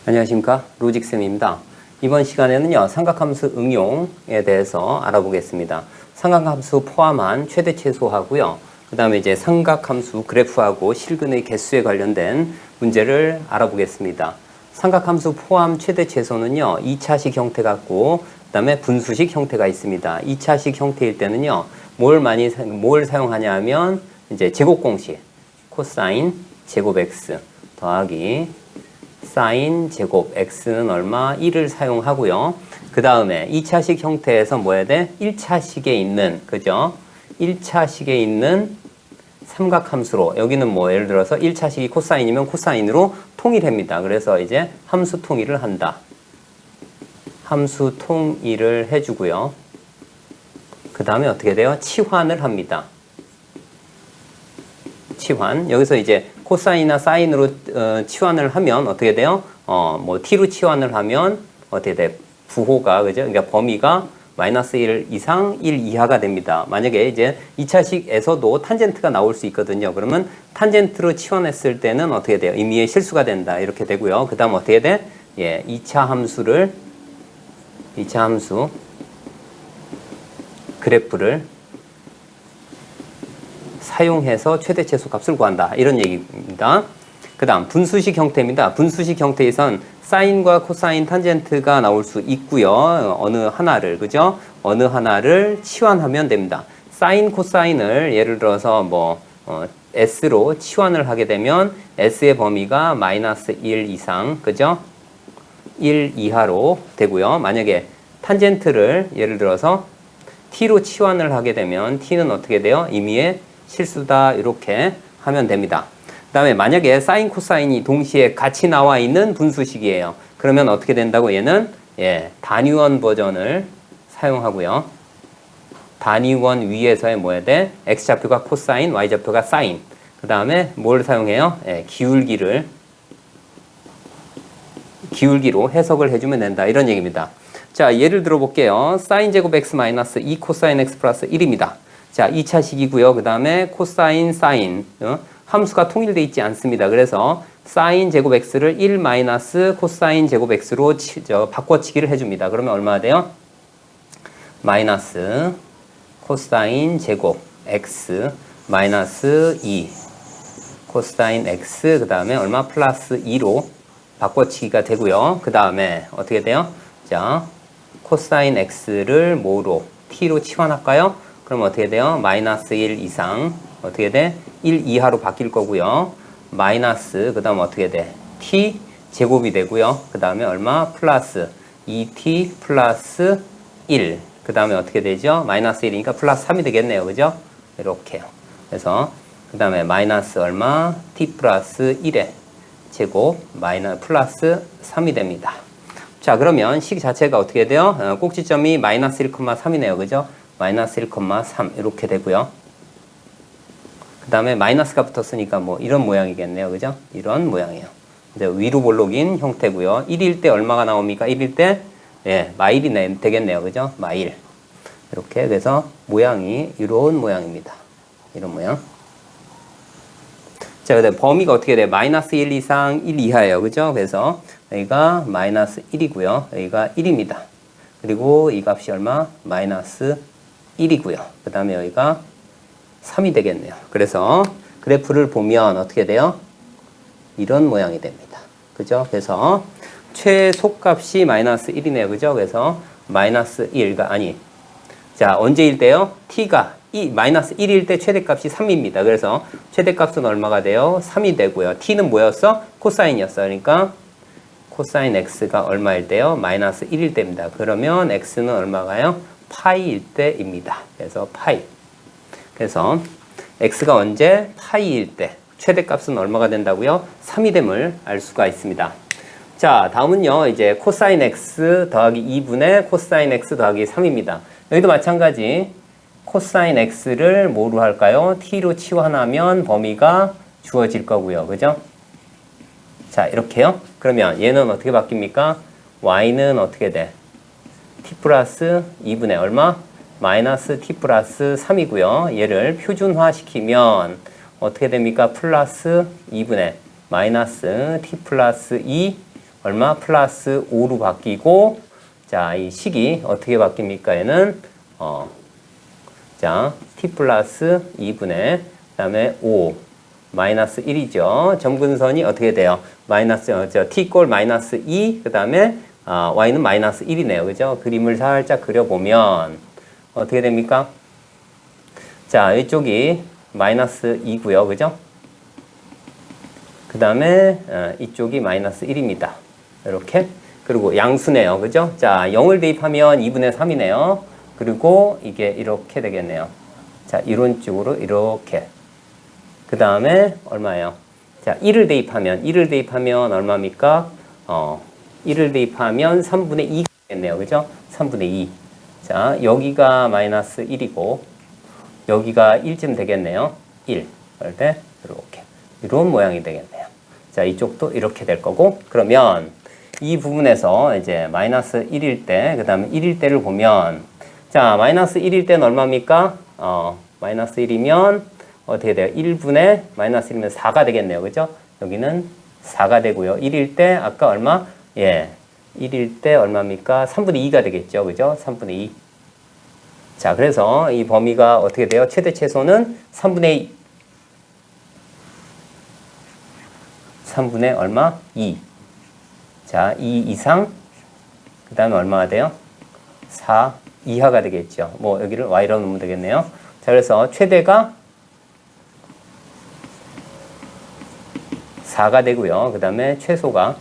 안녕하십니까, 로직쌤입니다. 이번 시간에는요, 삼각함수 응용에 대해서 알아보겠습니다. 삼각함수 포함한 최대 최소하고요, 그 다음에 이제 삼각함수 그래프하고 실근의 개수에 관련된 문제를 알아보겠습니다. 삼각함수 포함 최대 최소는요, 2차식 형태 같고 그 다음에 분수식 형태가 있습니다. 2차식 형태일 때는요, 뭘 사용하냐 하면 이제 제곱 공식, 코사인 제곱 x 더하기 사인 제곱 x는 얼마? 1을 사용하고요. 그 다음에 2차식 형태에서 뭐 해야 돼? 1차식에 있는, 그죠? 1차식에 있는 삼각함수로, 여기는 뭐 예를 들어서 1차식이 코사인이면 코사인으로 통일합니다. 그래서 이제 함수 통일을 한다. 함수 통일을 해주고요. 그 다음에 어떻게 돼요? 치환을 합니다. 치환. 여기서 이제 코사인이나 사인으로 치환을 하면 어떻게 돼요? 뭐 t로 치환을 하면 어떻게 돼? 부호가, 그죠? 그러니까 범위가 마이너스 1 이상 1 이하가 됩니다. 만약에 이제 2차식에서도 탄젠트가 나올 수 있거든요. 그러면 탄젠트로 치환했을 때는 어떻게 돼요? 임의의 실수가 된다. 이렇게 되고요. 그 다음 어떻게 돼? 예, 2차 함수 그래프를 사용해서 최대 최소 값을 구한다. 이런 얘기입니다. 그 다음 분수식 형태입니다. 분수식 형태에선 사인과 코사인, 탄젠트가 나올 수 있고요. 어느 하나를, 그죠? 어느 하나를 치환하면 됩니다. 사인, 코사인을 예를 들어서 뭐 S로 치환을 하게 되면 S의 범위가 마이너스 1 이상, 그죠? 1 이하로 되고요. 만약에 탄젠트를 예를 들어서 T로 치환을 하게 되면 T는 어떻게 돼요? 임의의 실수다. 이렇게 하면 됩니다. 그 다음에 만약에 사인, 코사인이 동시에 같이 나와 있는 분수식이에요. 그러면 어떻게 된다고? 얘는 단위원 버전을 사용하고요. 단위원 위에서의 뭐 해야 돼? x좌표가 코사인, y좌표가 사인. 그 다음에 뭘 사용해요? 기울기로 해석을 해주면 된다. 이런 얘기입니다. 자, 예를 들어 볼게요. 사인 제곱 x 마이너스 2 코사인 x 플러스 1입니다. 자, 2차식이고요. 그 다음에 코사인, 사인. 함수가 통일되어 있지 않습니다. 그래서 사인 제곱 x를 1 마이너스 코사인 제곱 x로 바꿔치기를 해줍니다. 그러면 얼마나 돼요? 마이너스 코사인 제곱 x 마이너스 2 코사인 x 그 다음에 얼마? 플러스 2로 바꿔치기가 되고요. 그 다음에 어떻게 돼요? 자, 코사인 x를 뭐로? t로 치환할까요? 그럼 어떻게 돼요? 마이너스 1 이상 어떻게 돼? 1 이하로 바뀔 거고요. 마이너스 그 다음 어떻게 돼? t 제곱이 되고요. 그 다음에 얼마? 플러스 2t 플러스 1. 그 다음에 어떻게 되죠? 마이너스 1이니까 플러스 3이 되겠네요. 그죠? 이렇게요. 그래서 그 다음에 마이너스 얼마? t 플러스 1의 제곱 플러스 3이 됩니다. 자, 그러면 식 자체가 어떻게 돼요? 꼭지점이 마이너스 1,3이네요. 그죠? 마이너스 1,3 이렇게 되고요. 그 다음에 마이너스가 붙었으니까 뭐 이런 모양이겠네요. 그죠? 이런 모양이에요. 이제 위로 볼록인 형태고요. 1일 때 얼마가 나옵니까? 1일 때 마일이 되겠네요. 그죠? 마일. 이렇게 그래서 모양이 이런 모양입니다. 이런 모양. 자, 그다음 범위가 어떻게 돼요? 마이너스 1 이상 1 이하예요. 그죠? 그래서 여기가 마이너스 1이고요. 여기가 1입니다. 그리고 이 값이 얼마? 마이너스 1이고요. 그 다음에 여기가 3이 되겠네요. 그래서 그래프를 보면 어떻게 돼요? 이런 모양이 됩니다. 그죠? 그래서 최소값이 마이너스 1이네요. 그죠? 그래서 마이너스 1가 자, 언제일 때요? t가 마이너스 1일 때 최대값이 3입니다. 그래서 최대값은 얼마가 돼요? 3이 되고요. t는 뭐였어? 코사인이었어. 그러니까 코사인 x가 얼마일 때요? 마이너스 1일 때입니다. 그러면 x는 얼마가요? 파이일 때입니다. 그래서 파이. 그래서 x가 언제? 파이일 때 최대값은 얼마가 된다고요? 3이 됨을 알 수가 있습니다. 자, 다음은요. 이제 코사인 x 더하기 2분의 코사인 x 더하기 3입니다. 여기도 마찬가지 코사인 x를 뭐로 할까요? t로 치환하면 범위가 주어질 거고요. 그죠? 자, 이렇게요. 그러면 얘는 어떻게 바뀝니까? y는 어떻게 돼? t 플러스 2분의 얼마? 마이너스 t 플러스 3이고요. 얘를 표준화 시키면 어떻게 됩니까? 플러스 2분의 마이너스 t 플러스 2 얼마? 플러스 5로 바뀌고, 자, 이 식이 어떻게 바뀝니까? 얘는, 자, t 플러스 2분의, 그 다음에 5, 마이너스 1이죠. 점근선이 어떻게 돼요? t 꼴 마이너스 2, 그 다음에, y는 마이너스 1이네요. 그죠? 그림을 살짝 그려보면, 어떻게 됩니까? 자, 이쪽이 마이너스 2고요. 그죠? 그 다음에 이쪽이 마이너스 1입니다. 이렇게. 그리고 양수네요. 그죠? 자, 0을 대입하면 2분의 3이네요. 그리고 이게 이렇게 되겠네요. 자, 이론적으로 이렇게. 그 다음에 얼마예요? 자, 1을 대입하면 얼마입니까? 1을 대입하면 3분의 2가 되겠네요. 그죠? 3분의 2. 자, 여기가 마이너스 1이고, 여기가 1쯤 되겠네요. 1. 그럴 때, 이렇게. 이런 모양이 되겠네요. 자, 이쪽도 이렇게 될 거고, 그러면 이 부분에서 이제 마이너스 1일 때, 그 다음에 1일 때를 보면, 자, 마이너스 1일 때는 얼마입니까? 마이너스 1이면 어떻게 돼요? 1분의 마이너스 1이면 4가 되겠네요. 그죠? 여기는 4가 되고요. 1일 때, 아까 얼마? 예. 1일 때 얼마입니까? 3분의 2가 되겠죠. 그죠? 3분의 2. 자, 그래서 이 범위가 어떻게 돼요? 최대 최소는 3분의 3분의 얼마? 2. 자, 2 이상, 그 다음에 얼마가 돼요? 4 이하가 되겠죠. 뭐, 여기를 y라고 놓으면 되겠네요. 자, 그래서 최대가 4가 되고요. 그 다음에 최소가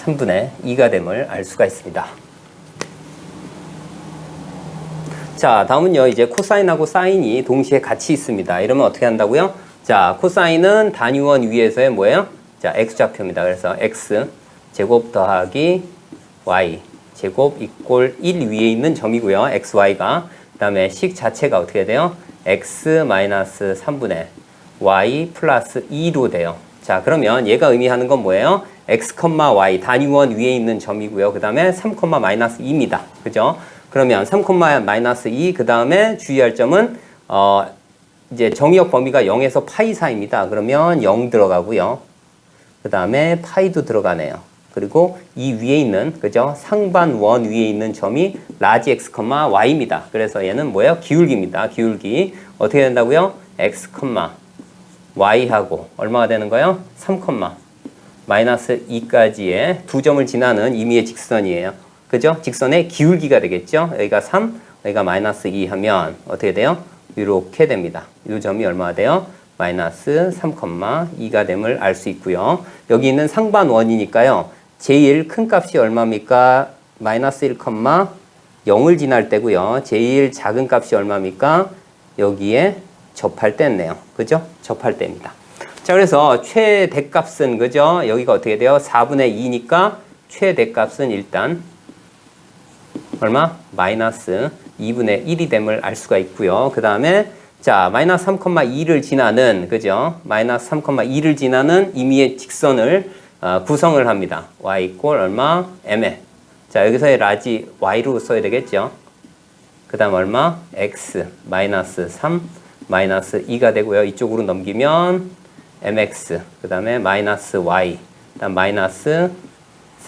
3분의 2가 됨을 알 수가 있습니다. 자, 다음은요, 이제 코사인하고 사인이 동시에 같이 있습니다. 이러면 어떻게 한다고요? 자, 코사인은 단위원 위에서의 뭐예요? 자, x좌표입니다. 그래서 x 제곱 더하기 y 제곱 이꼴 1 위에 있는 점이고요. xy가. 그 다음에 식 자체가 어떻게 돼요? x 마이너스 3분의 y 플러스 2로 돼요. 자, 그러면 얘가 의미하는 건 뭐예요? x, y 단위원 위에 있는 점이고요. 그 다음에 3, 마이너스 2입니다. 그죠? 그러면 3, 마이너스 2, 그 다음에 주의할 점은, 이제 정의역 범위가 0에서 파이 사이입니다. 그러면 0 들어가고요. 그 다음에 파이도 들어가네요. 그리고 이 위에 있는, 그죠? 상반 원 위에 있는 점이 라지 x, y입니다. 그래서 얘는 뭐예요? 기울기입니다. 기울기. 어떻게 된다고요? x, y하고 얼마가 되는 거예요? 3, 마이너스 2까지의 두 점을 지나는 임의의 직선이에요. 그죠? 직선의 기울기가 되겠죠? 여기가 3, 여기가 마이너스 2 하면 어떻게 돼요? 이렇게 됩니다. 이 점이 얼마가 돼요? 마이너스 3, 2가 됨을 알 수 있고요. 여기 있는 상반원이니까요. 제일 큰 값이 얼마입니까? 마이너스 1, 0을 지날 때고요. 제일 작은 값이 얼마입니까? 여기에 접할 때였네요. 그죠? 접할 때입니다. 자, 그래서 최대값은, 그죠? 여기가 어떻게 돼요? 4분의 2니까 최대값은 일단 얼마? 마이너스 2분의 1이 됨을 알 수가 있고요. 그 다음에 자, 마이너스 3,2를 지나는, 그죠? 마이너스 3,2를 지나는 임의의 직선을 구성을 합니다. y 이꼴 얼마? m에. 자, 여기서의 라지 y로 써야 되겠죠? 그 다음 얼마? x 마이너스 3 마이너스 2가 되고요. 이쪽으로 넘기면 mx, 그 다음에 마이너스 y, 그 다음 마이너스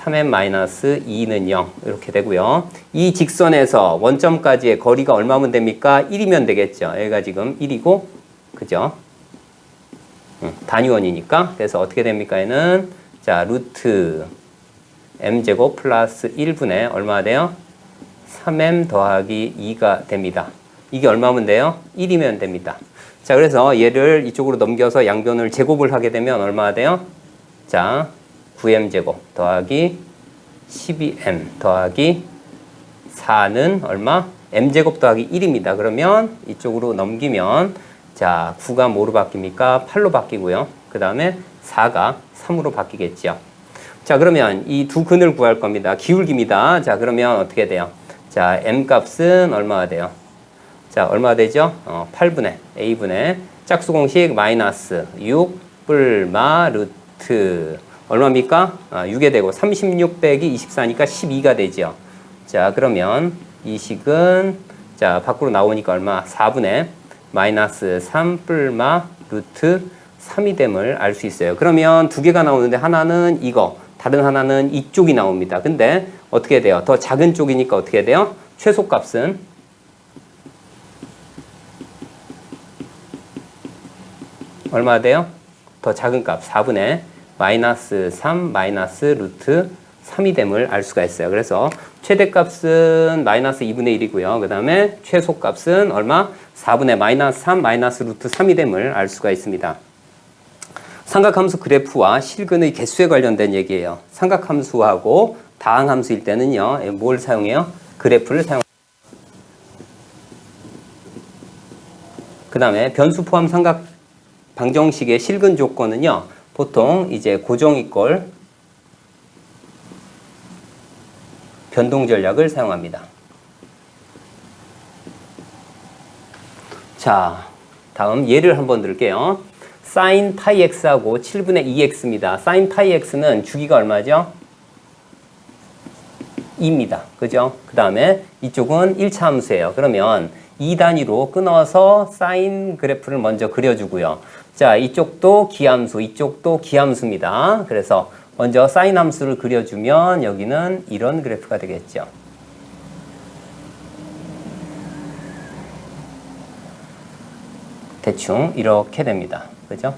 3m 마이너스 2는 0 이렇게 되고요. 이 직선에서 원점까지의 거리가 얼마면 됩니까? 1이면 되겠죠. 여기가 지금 1이고, 그죠? 단위원이니까. 그래서 어떻게 됩니까? 얘는 자, 루트 m제곱 플러스 1분의 얼마가 돼요? 3m 더하기 2가 됩니다. 이게 얼마면 돼요? 1이면 됩니다. 자, 그래서 얘를 이쪽으로 넘겨서 양변을 제곱을 하게 되면 얼마가 돼요? 자, 9m제곱 더하기 12m 더하기 4는 얼마? m제곱 더하기 1입니다. 그러면 이쪽으로 넘기면 자, 9가 뭐로 바뀝니까? 8로 바뀌고요. 그 다음에 4가 3으로 바뀌겠죠. 자, 그러면 이 두 근을 구할 겁니다. 기울기입니다. 자, 그러면 어떻게 돼요? 자, m 값은 얼마가 돼요? 자, 얼마가 되죠? 8분의 a분의 짝수공식 마이너스 6 뿔마 루트 얼마입니까? 6에 되고 36 빼기 24니까 12가 되죠. 자, 그러면 이 식은 자, 밖으로 나오니까 얼마? 4분의 마이너스 3 뿔마 루트 3이 됨을 알 수 있어요. 그러면 두 개가 나오는데 하나는 이거, 다른 하나는 이쪽이 나옵니다. 근데 어떻게 돼요? 더 작은 쪽이니까 어떻게 돼요? 최소값은 얼마 돼요? 더 작은 값 4분의 마이너스 3 마이너스 루트 3이 됨을 알 수가 있어요. 그래서 최대값은 마이너스 2분의 1이고요. 그 다음에 최소값은 얼마? 4분의 마이너스 3 마이너스 루트 3이 됨을 알 수가 있습니다. 삼각함수 그래프와 실근의 개수에 관련된 얘기예요. 삼각함수하고 다항함수일 때는요. 뭘 사용해요? 그래프를 사용합니다. 그 다음에 변수 포함 삼각 방정식의 실근 조건은요. 보통 이제 고정이꼴 변동 전략을 사용합니다. 자, 다음 예를 한번 들게요. sin 파이 x하고 7분의 2x입니다. sin 파이 x는 주기가 얼마죠? 2입니다. 그죠? 그 다음에 이쪽은 1차 함수예요. 그러면 2단위로 끊어서 사인 그래프를 먼저 그려주고요. 자, 이쪽도 기함수, 이쪽도 기함수입니다. 그래서 먼저 사인 함수를 그려주면 여기는 이런 그래프가 되겠죠. 대충 이렇게 됩니다. 그죠?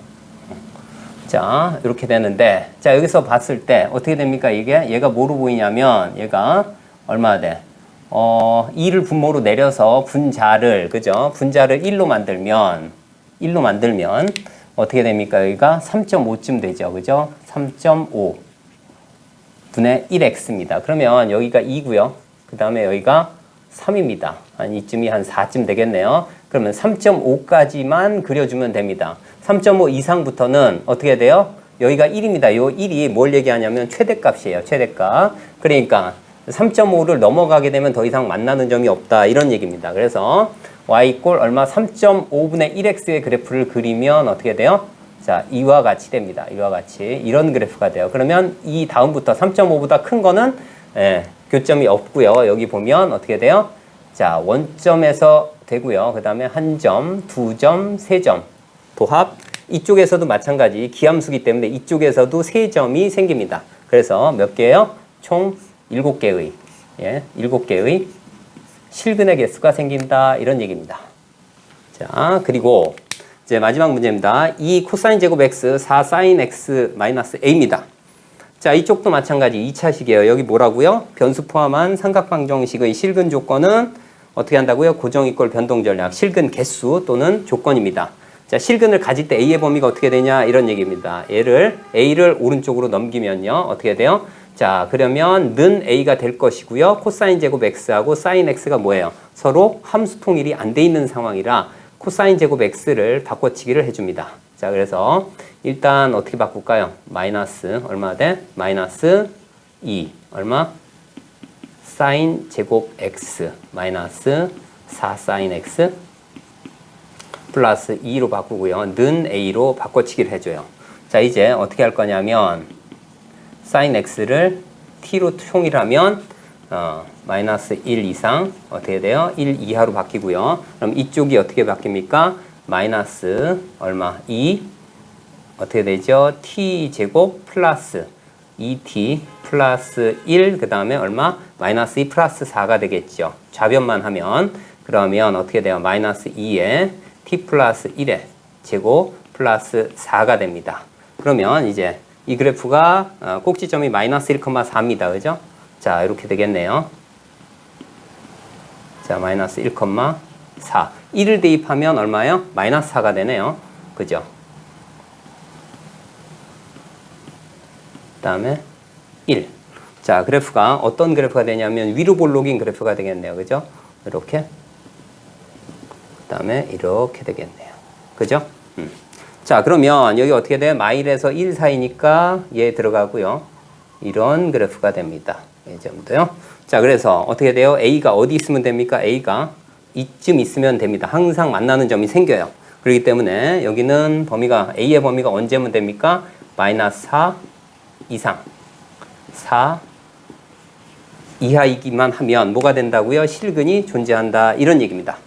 자, 이렇게 되는데, 자, 여기서 봤을 때 어떻게 됩니까? 이게 얘가 뭐로 보이냐면 얘가 얼마 돼? 2를 분모로 내려서 분자를, 그죠? 분자를 1로 만들면 어떻게 됩니까? 여기가 3.5쯤 되죠. 그죠? 3.5 분의 1x입니다. 그러면 여기가 2고요. 그 다음에 여기가 3입니다. 한 이쯤이 한 4쯤 되겠네요. 그러면 3.5까지만 그려주면 됩니다. 3.5 이상부터는 어떻게 돼요? 여기가 1입니다. 요 1이 뭘 얘기하냐면 최대값이에요. 최대값. 그러니까 3.5를 넘어가게 되면 더 이상 만나는 점이 없다. 이런 얘기입니다. 그래서 y 이꼴 얼마? 3.5분의 1x의 그래프를 그리면 어떻게 돼요? 자, 이와 같이 됩니다. 이와 같이. 이런 그래프가 돼요. 그러면 이 다음부터 3.5보다 큰 거는 교점이 없고요. 여기 보면 어떻게 돼요? 자, 원점에서 되고요. 그 다음에 한 점, 두 점, 세 점. 도합. 이쪽에서도 마찬가지 기함수기 때문에 이쪽에서도 세 점이 생깁니다. 그래서 몇 개예요? 총 7개의 7개의 실근의 개수가 생긴다. 이런 얘기입니다. 자, 그리고 이제 마지막 문제입니다. 2 코사인 제곱 x 4 사인 x 마이너스 a입니다. 자, 이쪽도 마찬가지 2차식이에요. 여기 뭐라고요? 변수 포함한 삼각방정식의 실근 조건은 어떻게 한다고요? 고정이꼴 변동 전략, 실근 개수 또는 조건입니다. 자, 실근을 가질 때 a의 범위가 어떻게 되냐? 이런 얘기입니다. 얘를 a를 오른쪽으로 넘기면요. 어떻게 돼요? 자, 그러면 는 a가 될 것이고요. 코사인 제곱 x하고 사인 x가 뭐예요? 서로 함수 통일이 안 돼 있는 상황이라 코사인 제곱 x를 바꿔치기를 해줍니다. 자, 그래서 일단 어떻게 바꿀까요? 마이너스 얼마 돼? 마이너스 2 얼마? 사인 제곱 x 마이너스 4 사인 x 플러스 2로 바꾸고요. 는 a로 바꿔치기를 해줘요. 자, 이제 어떻게 할 거냐면 사인 x를 t로 통일하면 마이너스 1 이상 어떻게 돼요? 1 이하로 바뀌고요. 그럼 이쪽이 어떻게 바뀝니까? 마이너스 얼마? 2 어떻게 되죠? t 제곱 플러스 2t 플러스 1 그 다음에 얼마? 마이너스 2 플러스 4가 되겠죠. 좌변만 하면 그러면 어떻게 돼요? 마이너스 2에 t 플러스 1에 제곱 플러스 4가 됩니다. 그러면 이제 이 그래프가 꼭지점이 마이너스 1,4입니다. 그죠? 자, 이렇게 되겠네요. 자, 마이너스 1,4. 1을 대입하면 얼마예요? 마이너스 4가 되네요. 그죠? 그 다음에 1. 자, 그래프가 어떤 그래프가 되냐면 위로 볼록인 그래프가 되겠네요. 그죠? 이렇게. 그 다음에 이렇게 되겠네요. 그죠? 자, 그러면 여기 어떻게 돼요? 마일에서 1 사이니까 얘 들어가고요. 이런 그래프가 됩니다. 이 점도요. 자, 그래서 어떻게 돼요? A가 어디 있으면 됩니까? A가 이쯤 있으면 됩니다. 항상 만나는 점이 생겨요. 그렇기 때문에 여기는 범위가 A의 범위가 언제면 됩니까? 마이너스 4 이상 4 이하이기만 하면 뭐가 된다고요? 실근이 존재한다. 이런 얘기입니다.